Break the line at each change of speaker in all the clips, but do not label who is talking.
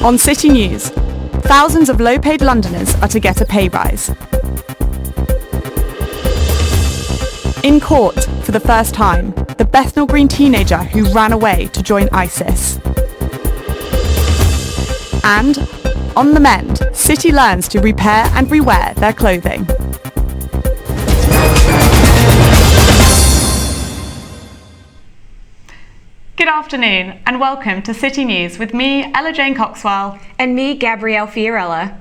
On City News, thousands of low-paid Londoners are to get a pay rise. In court, for the first time, the Bethnal Green teenager who ran away to join ISIS. And, on the mend, City learns to repair and rewear their clothing. Good afternoon and welcome to City News with me, Ella Jane Coxwell.
And me, Gabrielle Fiorella.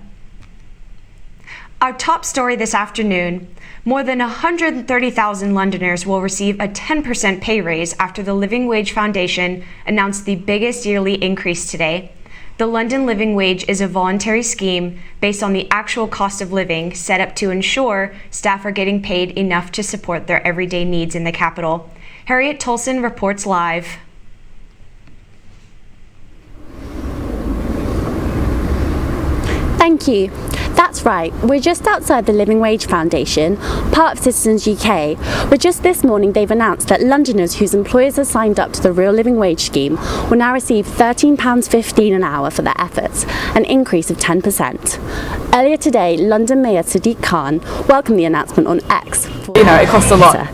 Our top story this afternoon: more than 130,000 Londoners will receive a 10% pay raise after the Living Wage Foundation announced the biggest yearly increase today. The London Living Wage is a voluntary scheme based on the actual cost of living set up to ensure staff are getting paid enough to support their everyday needs in the capital. Harriet Tolson reports live.
Thank you. That's right, we're just outside the Living Wage Foundation, part of Citizens UK, where just this morning they've announced that Londoners whose employers are signed up to the Real Living Wage scheme will now receive £13.15 an hour for their efforts, an increase of 10%. Earlier today, London Mayor Sadiq Khan welcomed the announcement on X.
It costs a lot.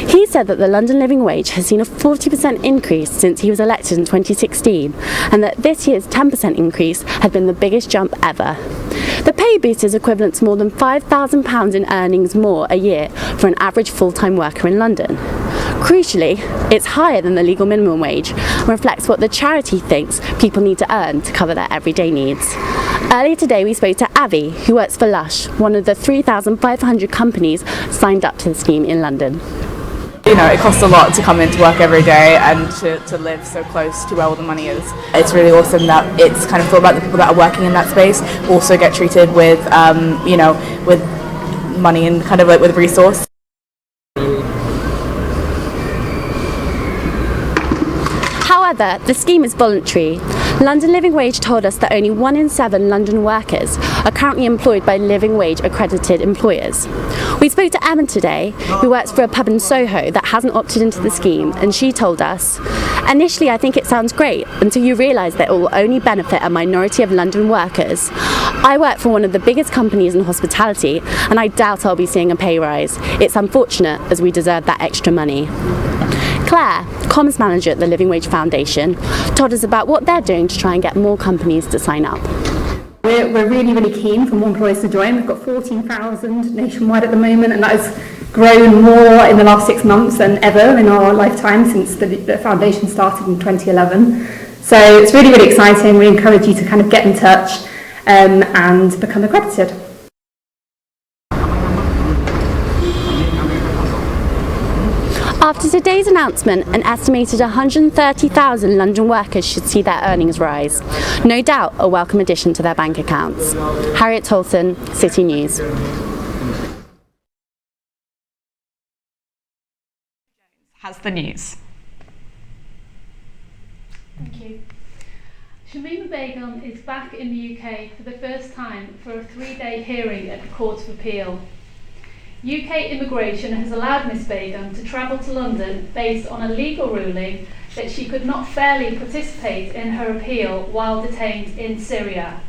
He said that the London Living Wage has seen a 40% increase since he was elected in 2016, and that this year's 10% increase had been the biggest jump ever. The pay boost is equivalent to more than £5,000 in earnings more a year for an average full-time worker in London. Crucially, it's higher than the legal minimum wage and reflects what the charity thinks people need to earn to cover their everyday needs. Earlier today we spoke to Avi, who works for Lush, one of the 3,500 companies signed up to the scheme in London.
It costs a lot to come into work every day and to live so close to where all the money is. It's really awesome that it's kind of thought about the people that are working in that space also get treated with, with money and kind of like with resource.
However, the scheme is voluntary. London Living Wage told us that only 1 in 7 London workers are currently employed by Living Wage accredited employers. We spoke to Emma today, who works for a pub in Soho that hasn't opted into the scheme, and she told us, "Initially I think it sounds great until you realise that it will only benefit a minority of London workers. I work for one of the biggest companies in hospitality and I doubt I'll be seeing a pay rise. It's unfortunate as we deserve that extra money." Claire, comms manager at the Living Wage Foundation, told us about what they're doing to try and get more companies to sign up.
We're really keen for more employers to join. We've got 14,000 nationwide at the moment, and that has grown more in the last 6 months than ever in our lifetime since the foundation started in 2011. So it's really exciting. We encourage you to kind of get in touch and become accredited.
After today's announcement, an estimated 130,000 London workers should see their earnings rise. No doubt a welcome addition to their bank accounts. Harriet Tolson, City News.
Has the news.
Thank you. Shamima Begum is back in the UK for the first time for a 3-day hearing at the Court of Appeal. UK immigration has allowed Ms Begum to travel to London based on a legal ruling that she could not fairly participate in her appeal while detained in Syria.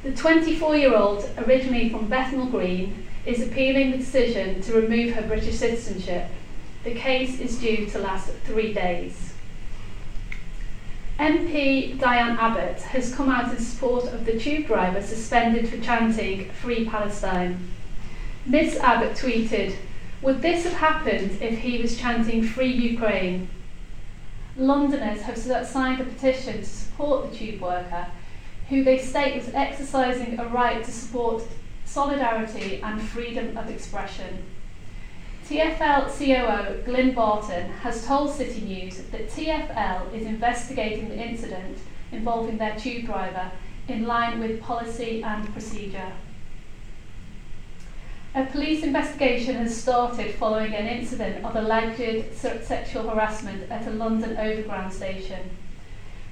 The 24-year-old, originally from Bethnal Green, is appealing the decision to remove her British citizenship. The case is due to last 3 days. MP Diane Abbott has come out in support of the tube driver suspended for chanting "Free Palestine." Ms Abbott tweeted, "Would this have happened if he was chanting "Free Ukraine"? Londoners have signed a petition to support the tube worker, who they state was exercising a right to support solidarity and freedom of expression. TfL COO Glyn Barton has told City News that TfL is investigating the incident involving their tube driver in line with policy and procedure. A police investigation has started following an incident of alleged sexual harassment at a London Overground station.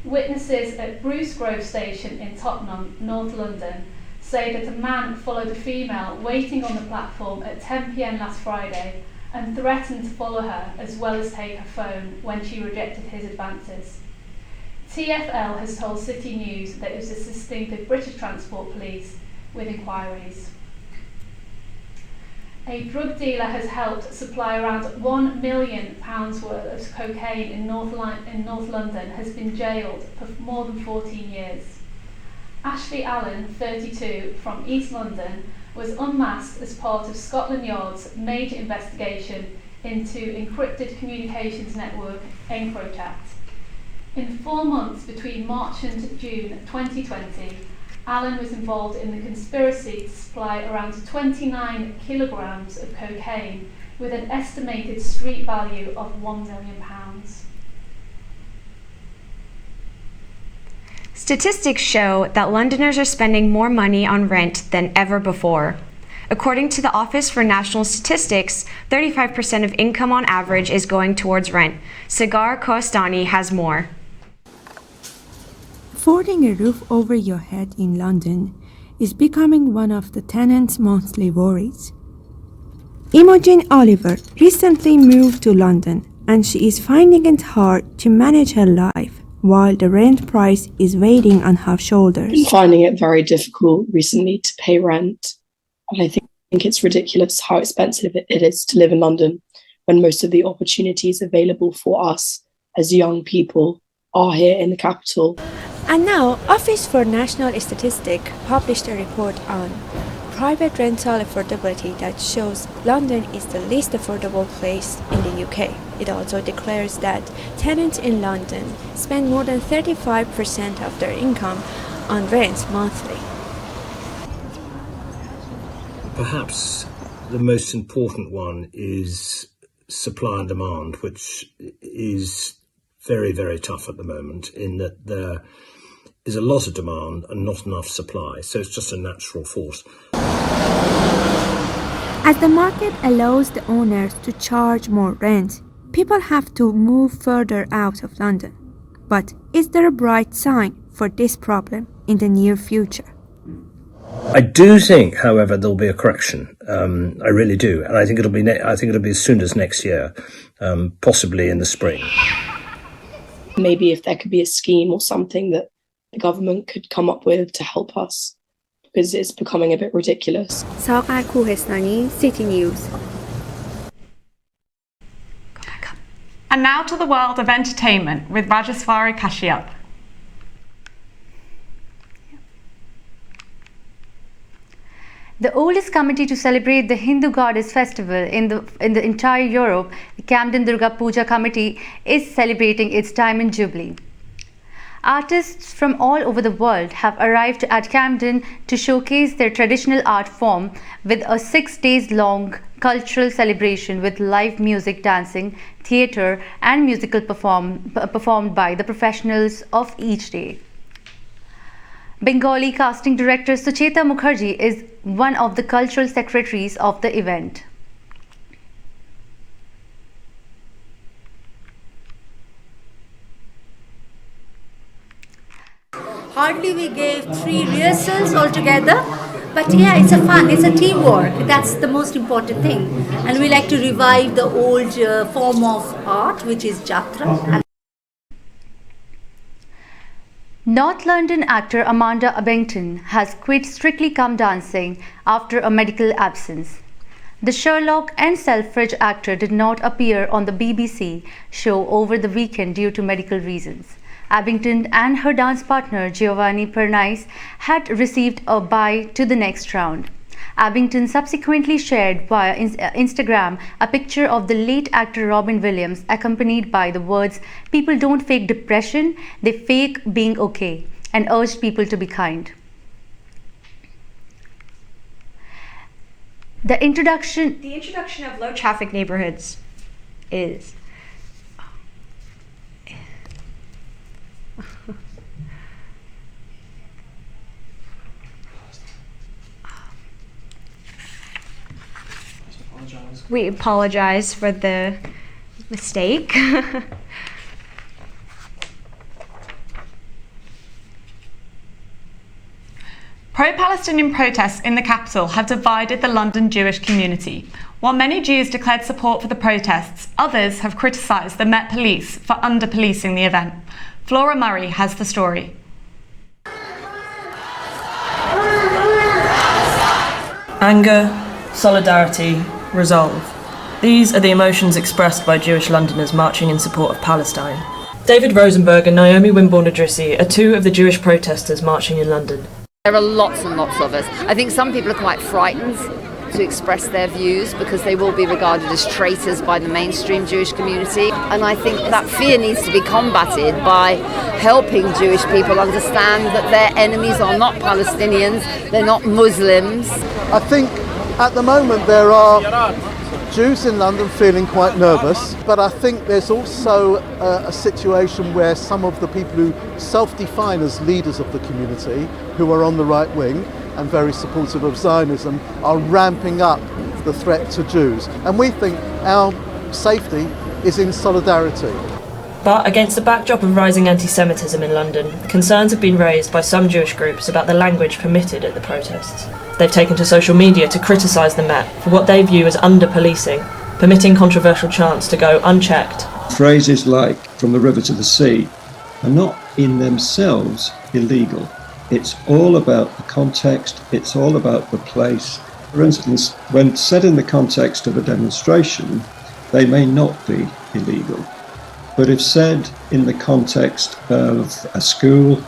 Witnesses at Bruce Grove Station in Tottenham, North London, say that a man followed a female waiting on the platform at 10 p.m. last Friday and threatened to follow her as well as take her phone when she rejected his advances. TfL has told City News that it was assisting the British Transport Police with inquiries. A drug dealer has helped supply around £1 million worth of cocaine in North London has been jailed for more than 14 years. Ashley Allen, 32, from East London, was unmasked as part of Scotland Yard's major investigation into encrypted communications network EncroChat. In 4 months between March and June 2020, Allen was involved in the conspiracy to supply around 29 kilograms of cocaine with an estimated street value of £1 million.
Statistics show that Londoners are spending more money on rent than ever before. According to the Office for National Statistics, 35% of income on average is going towards rent. Sagar Kostani has more.
Affording a roof over your head in London is becoming one of the tenants' monthly worries. Imogen Oliver recently moved to London and she is finding it hard to manage her life while the rent price is weighing on her shoulders.
I'm finding it very difficult recently to pay rent. And I think it's ridiculous how expensive it is to live in London when most of the opportunities available for us as young people are here in the capital.
And now, Office for National Statistics published a report on private rental affordability that shows London is the least affordable place in the UK. It also declares that tenants in London spend more than 35% of their income on rent monthly.
Perhaps the most important one is supply and demand, which is very, very tough at the moment in that there is a lot of demand and not enough supply. So it's just a natural force.
As the market allows the owners to charge more rent, people have to move further out of London. But is there a bright sign for this problem in the near future?
I do think, however, there'll be a correction. I really do, and I think it'll be. I think it'll be as soon as next year, possibly in the spring.
Maybe if there could be a scheme or something that the government could come up with to help us, because it's becoming a bit ridiculous.
Sagar Kohestani, City News.
And now to the world of entertainment with Rajaswari Kashyap.
The oldest committee to celebrate the Hindu goddess festival in the entire Europe, the Camden Durga Puja Committee, is celebrating its Diamond Jubilee. Artists from all over the world have arrived at Camden to showcase their traditional art form with a 6 days long cultural celebration with live music, dancing, theatre and musical performed by the professionals of each day. Bengali casting director Sucheta Mukherjee is one of the cultural secretaries of the event.
Hardly we gave 3 rehearsals altogether, but yeah, it's a teamwork. That's the most important thing. And we like to revive the old form of art, which is Jatra.
North London actor Amanda Abbington has quit Strictly Come Dancing after a medical absence. The Sherlock and Selfridge actor did not appear on the BBC show over the weekend due to medical reasons. Abbington and her dance partner Giovanni Pernice had received a bye to the next round. Abbington subsequently shared via Instagram a picture of the late actor Robin Williams accompanied by the words, "People don't fake depression, they fake being okay," and urged people to be kind. The introduction
of low traffic neighborhoods is we apologize for the mistake.
Pro-Palestinian protests in the capital have divided the London Jewish community. While many Jews declared support for the protests, others have criticised the Met Police for under-policing the event.
Flora Murray has the story.
Anger, solidarity, resolve. These are the emotions expressed by Jewish Londoners marching in support of Palestine. David Rosenberg and Naomi Wimborne-Idrissi are two of the Jewish protesters marching in London.
There are lots and lots of us. I think some people are quite frightened to express their views because they will be regarded as traitors by the mainstream Jewish community. And I think that fear needs to be combated by helping Jewish people understand that their enemies are not Palestinians, they're not Muslims.
I think at the moment there are Jews in London feeling quite nervous, but I think there's also a situation where some of the people who self-define as leaders of the community, who are on the right wing and very supportive of Zionism, are ramping up the threat to Jews. And we think our safety is in solidarity.
But against the backdrop of rising anti-Semitism in London, concerns have been raised by some Jewish groups about the language permitted at the protests. They've taken to social media to criticise the Met for what they view as under-policing, permitting controversial chants to go unchecked.
Phrases like "from the river to the sea" are not in themselves illegal. It's all about the context, it's all about the place. For instance, when said in the context of a demonstration, they may not be illegal. But if said in the context of a school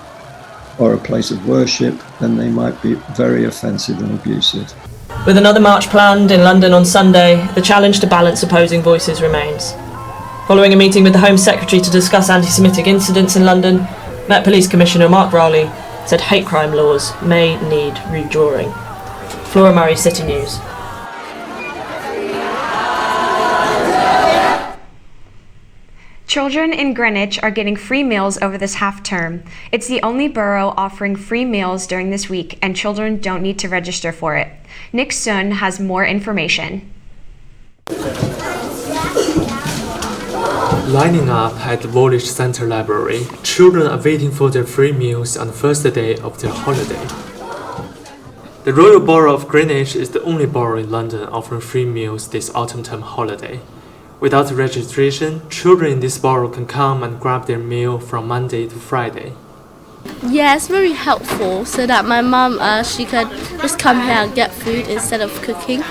or a place of worship, then they might be very offensive and abusive.
With another march planned in London on Sunday, the challenge to balance opposing voices remains. Following a meeting with the Home Secretary to discuss anti-Semitic incidents in London, Met Police Commissioner Mark Rowley said hate crime laws may need redrawing. Flora Murray, City News.
Children in Greenwich are getting free meals over this half term. It's the only borough offering free meals during this week, and children don't need to register for it. Nick Sun has more information.
Lining up at the Woolwich Centre Library, children are waiting for their free meals on the first day of their holiday. The Royal Borough of Greenwich is the only borough in London offering free meals this autumn term holiday. Without registration, children in this borough can come and grab their meal from Monday to Friday.
Yeah, it's very helpful so that my mum, she could just come here and get food instead of cooking.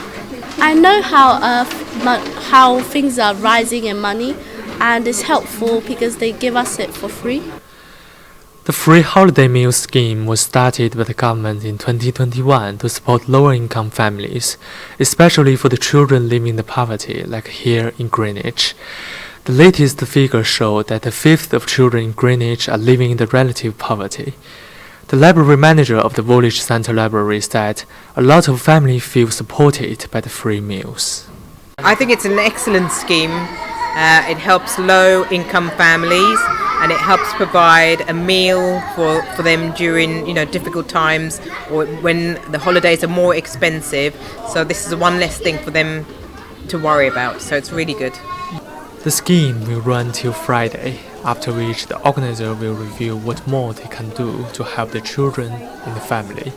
I know how things are rising in money, and it's helpful because they give us it for free.
The free holiday meal scheme was started by the government in 2021 to support lower-income families, especially for the children living in poverty, like here in Greenwich. The latest figures show that a fifth of children in Greenwich are living in the relative poverty. The library manager of the Woolwich Centre Library said a lot of families feel supported by the free meals.
I think it's an excellent scheme. It helps low-income families, and it helps provide a meal for them during difficult times or when the holidays are more expensive. So this is one less thing for them to worry about. So it's really good.
The scheme will run till Friday, after which the organizer will reveal what more they can do to help the children in the family.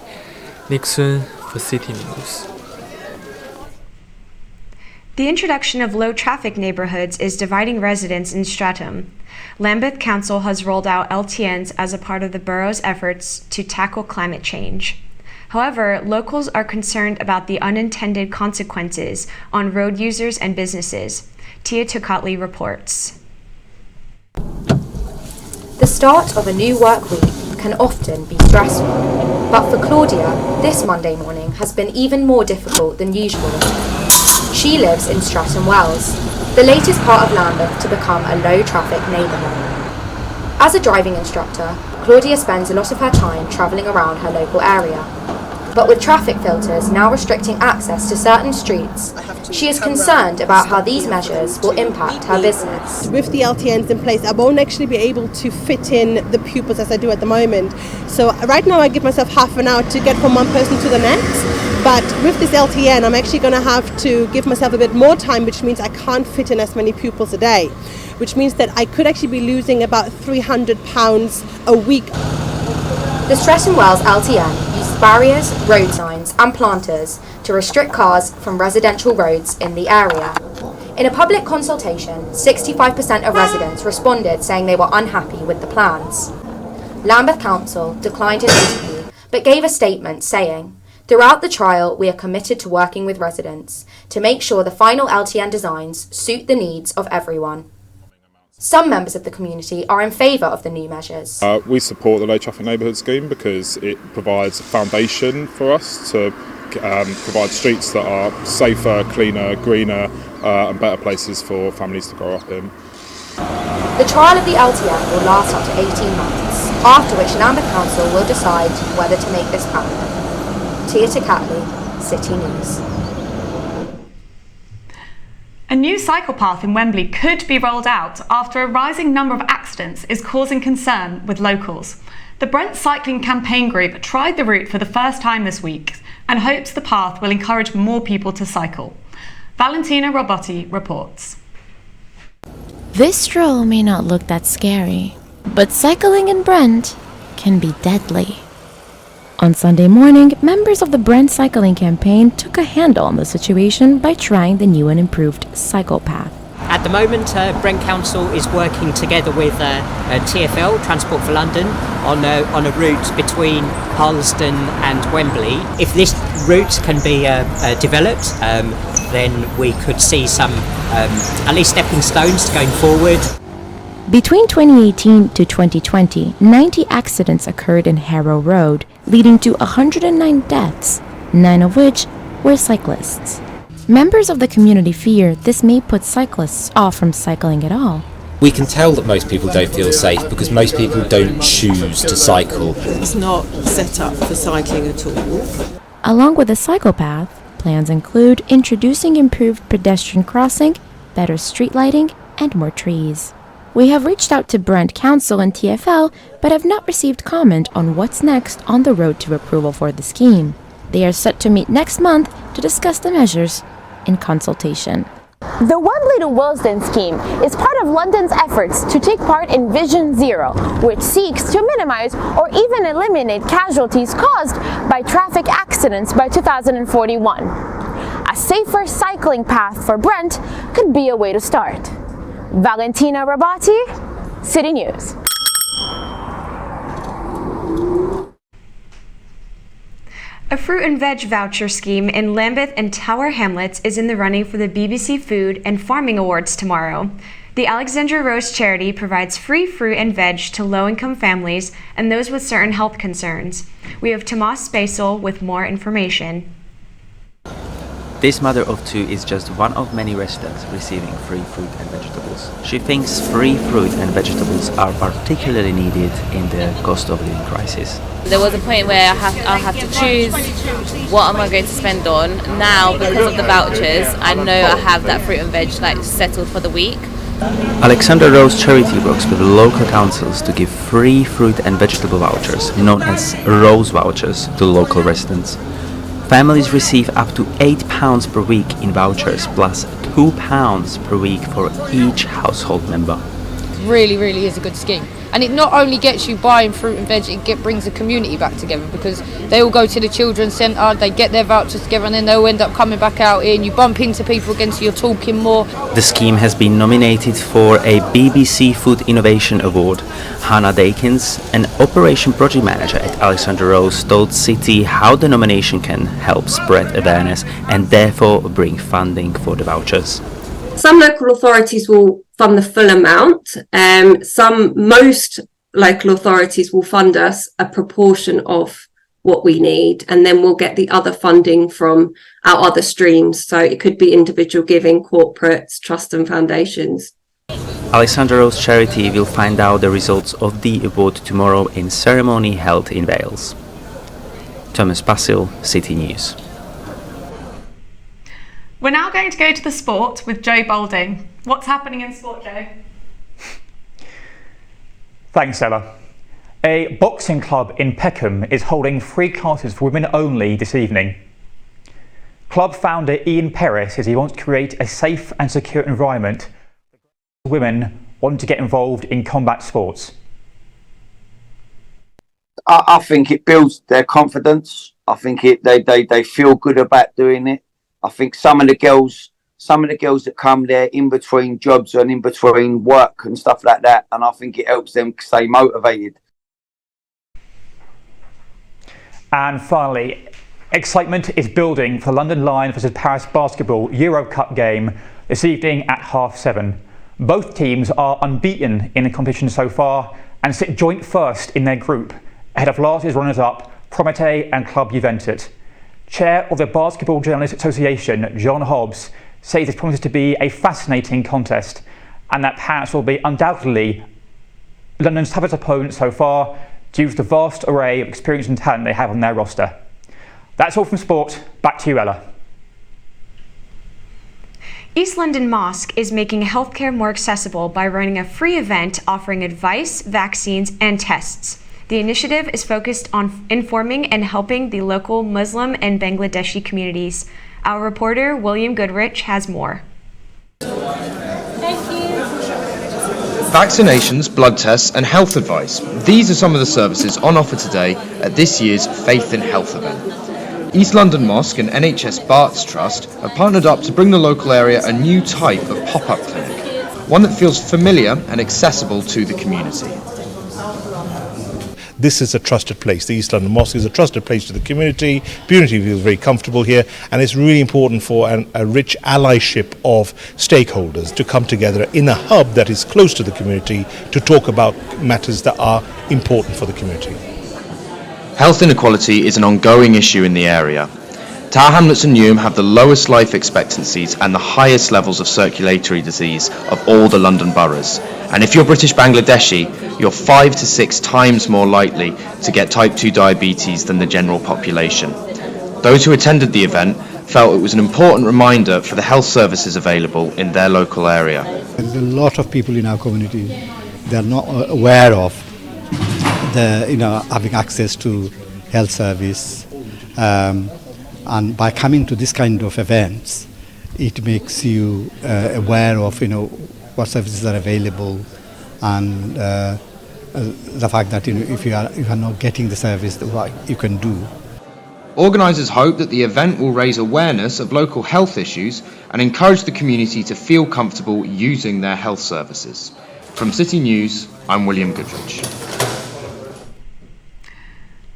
Nick Sun for City News.
The introduction of low-traffic neighborhoods is dividing residents in Streatham. Lambeth Council has rolled out LTNs as a part of the borough's efforts to tackle climate change. However, locals are concerned about the unintended consequences on road users and businesses. Tia Tokatli reports.
The start of a new work week can often be stressful, but for Claudia, this Monday morning has been even more difficult than usual. She lives in Streatham Wells, the latest part of Lambeth to become a low-traffic neighbourhood. As a driving instructor, Claudia spends a lot of her time travelling around her local area. But with traffic filters now restricting access to certain streets, she is concerned about how these measures will impact her business.
With the LTNs in place, I won't actually be able to fit in the pupils as I do at the moment. So right now I give myself half an hour to get from one person to the next. But with this LTN, I'm actually going to have to give myself a bit more time, which means I can't fit in as many pupils a day, which means that I could actually be losing about £300 a week.
The Streatham Wells LTN uses barriers, road signs and planters to restrict cars from residential roads in the area. In a public consultation, 65% of residents responded saying they were unhappy with the plans. Lambeth Council declined an interview but gave a statement saying, "Throughout the trial, we are committed to working with residents to make sure the final LTN designs suit the needs of everyone." Some members of the community are in favour of the new measures.
We support the low traffic neighbourhood scheme because it provides a foundation for us to provide streets that are safer, cleaner, greener and better places for families to grow up in.
The trial of the LTN will last up to 18 months, after which Lambeth Council will decide whether to make this permanent. Tia Catley, City News.
A new cycle path in Wembley could be rolled out after a rising number of accidents is causing concern with locals. The Brent Cycling Campaign Group tried the route for the first time this week and hopes the path will encourage more people to cycle. Valentina Robotti reports.
This stroll may not look that scary, but cycling in Brent can be deadly. On Sunday morning, members of the Brent Cycling Campaign took a handle on the situation by trying the new and improved cycle path.
At the moment, Brent Council is working together with TfL, Transport for London, on a route between Harlesden and Wembley. If this route can be developed, then we could see some, at least stepping stones going forward.
Between 2018 to 2020, 90 accidents occurred in Harrow Road, leading to 109 deaths, 9 of which were cyclists. Members of the community fear this may put cyclists off from cycling at all.
We can tell that most people don't feel safe because most people don't choose to cycle.
It's not set up for cycling at all.
Along with the cycle path, plans include introducing improved pedestrian crossing, better street lighting, and more trees. We have reached out to Brent Council and TfL, but have not received comment on what's next on the road to approval for the scheme. They are set to meet next month to discuss the measures in consultation.
The Wembley to Willesden scheme is part of London's efforts to take part in Vision Zero, which seeks to minimize or even eliminate casualties caused by traffic accidents by 2041. A safer cycling path for Brent could be a way to start. Valentina Rabati, City News.
A fruit and veg voucher scheme in Lambeth and Tower Hamlets is in the running for the BBC Food and Farming Awards tomorrow. The Alexandra Rose charity provides free fruit and veg to low-income families and those with certain health concerns. We have Tomas Spacel with more information.
This mother of two is just one of many residents receiving free fruit and vegetables. She thinks free fruit and vegetables are particularly needed in the cost of living crisis.
There was a point where I'll have to choose what am I going to spend on. Now, because of the vouchers, I know I have that fruit and veg settled for the week.
Alexandra Rose Charity works with local councils to give free fruit and vegetable vouchers, known as Rose vouchers, to local residents. Families receive up to £8 per week in vouchers, plus £2 per week for each household member.
Really is a good scheme. And it not only gets you buying fruit and veg, it brings the community back together because they all go to the children's centre, they get their vouchers together and then they'll end up coming back out here and you bump into people again so you're talking more.
The scheme has been nominated for a BBC Food Innovation Award. Hannah Dakins, an Operation Project Manager at Alexandra Rose, told City how the nomination can help spread awareness and therefore bring funding for the vouchers.
Some local authorities will fund the full amount. Most local authorities will fund us a proportion of what we need, and then we'll get the other funding from our other streams. So it could be individual giving, corporates, trusts and foundations.
Alexandra Rose Charity will find out the results of the award tomorrow in ceremony held in Wales. Thomas Basil, City News.
We're now going to go to the sport with Joe Boulding. What's happening in sport, Joe?
Thanks, Ella. A boxing club in Peckham is holding free classes for women only this evening. Club founder Ian Perris says he wants to create a safe and secure environment for women wanting to get involved in combat sports.
I think it builds their confidence. I think they feel good about doing it. I think some of the girls some of the girls that come there in between jobs and in between work and stuff like that, and I think it helps them stay motivated.
And finally, excitement is building for London Lions vs Paris Basketball Euro Cup game this evening at 7:30. Both teams are unbeaten in the competition so far and sit joint first in their group, ahead of last year's runners-up Prometei and Club Juventus. Chair of the Basketball Journalists Association, John Hobbs, says this promises to be a fascinating contest and that Paris will be undoubtedly London's toughest opponent so far due to the vast array of experience and talent they have on their roster. That's all from sport. Back to you, Ella.
East London Mosque is making healthcare more accessible by running a free event offering advice, vaccines, and tests. The initiative is focused on informing and helping the local Muslim and Bangladeshi communities. Our reporter, William Goodrich, has more.
Vaccinations, blood tests and health advice. These are some of the services on offer today at this year's Faith in Health event. East London Mosque and NHS Barts Trust have partnered up to bring the local area a new type of pop-up clinic, one that feels familiar and accessible to the community.
This is a trusted place. The East London Mosque is a trusted place to the community. Community feels very comfortable here, and it's really important for a rich allyship of stakeholders to come together in a hub that is close to the community to talk about matters that are important for the community.
Health inequality is an ongoing issue in the area. Tower Hamlets and Newham have the lowest life expectancies and the highest levels of circulatory disease of all the London boroughs. And if you're British Bangladeshi, you're 5 to 6 times more likely to get type 2 diabetes than the general population. Those who attended the event felt it was an important reminder for the health services available in their local area.
There's a lot of people in our community that are not aware of having access to health service. And by coming to this kind of events, it makes you aware of what services are available, and the fact that if you are not getting the service, what you can do.
Organisers hope that the event will raise awareness of local health issues and encourage the community to feel comfortable using their health services. From City News, I'm William Goodrich.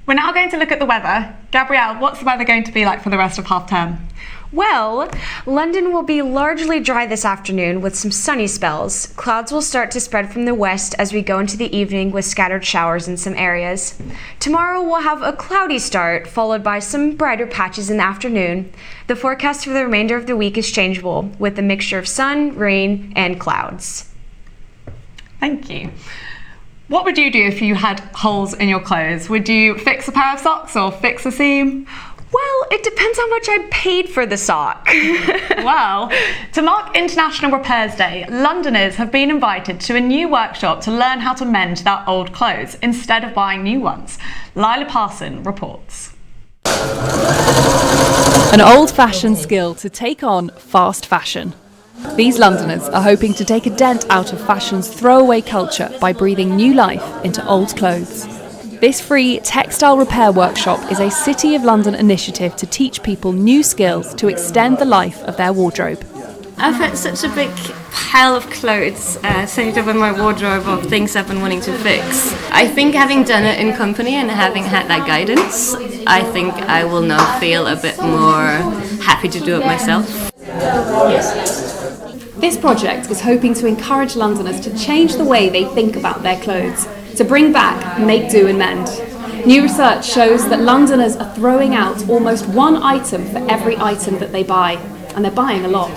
We're now going to look at the weather. Gabrielle, what's the weather going to be like for the rest of half term?
Well, London will be largely dry this afternoon with some sunny spells. Clouds will start to spread from the west as we go into the evening with scattered showers in some areas. Tomorrow we'll have a cloudy start, followed by some brighter patches in the afternoon. The forecast for the remainder of the week is changeable, with a mixture of sun, rain, and clouds.
Thank you. What would you do if you had holes in your clothes? Would you fix a pair of socks or fix a seam?
Well, it depends how much I paid for the sock.
Well, to mark International Repairs Day, Londoners have been invited to a new workshop to learn how to mend their old clothes instead of buying new ones. Lila Parson reports.
An old-fashioned skill to take on fast fashion. These Londoners are hoping to take a dent out of fashion's throwaway culture by breathing new life into old clothes. This free textile repair workshop is a City of London initiative to teach people new skills to extend the life of their wardrobe.
I've had such a big pile of clothes saved up in my wardrobe of things I've been wanting to fix. I think having done it in company and having had that guidance, I think I will now feel a bit more happy to do it myself.
This project is hoping to encourage Londoners to change the way they think about their clothes, to bring back make do and mend. New research shows that Londoners are throwing out almost one item for every item that they buy, and they're buying a lot.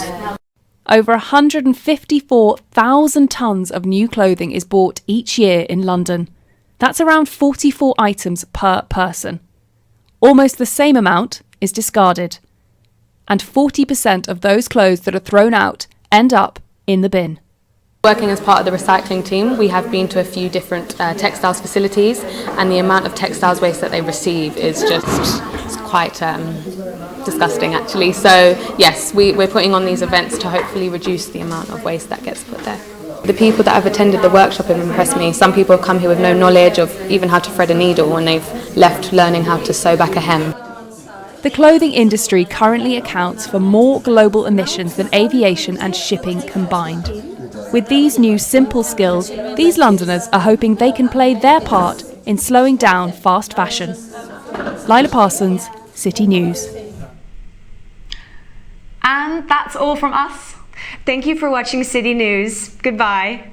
Over 154,000 tonnes of new clothing is bought each year in London. That's around 44 items per person. Almost the same amount is discarded. And 40% of those clothes that are thrown out end up in the bin.
Working as part of the recycling team, we have been to a few different textiles facilities, and the amount of textiles waste that they receive is just quite disgusting actually. So yes, we're putting on these events to hopefully reduce the amount of waste that gets put there. The people that have attended the workshop have impressed me. Some people have come here with no knowledge of even how to thread a needle, and they've left learning how to sew back a hem.
The clothing industry currently accounts for more global emissions than aviation and shipping combined. With these new simple skills, these Londoners are hoping they can play their part in slowing down fast fashion. Lila Parsons, City News.
And that's all from us.
Thank you for watching City News. Goodbye.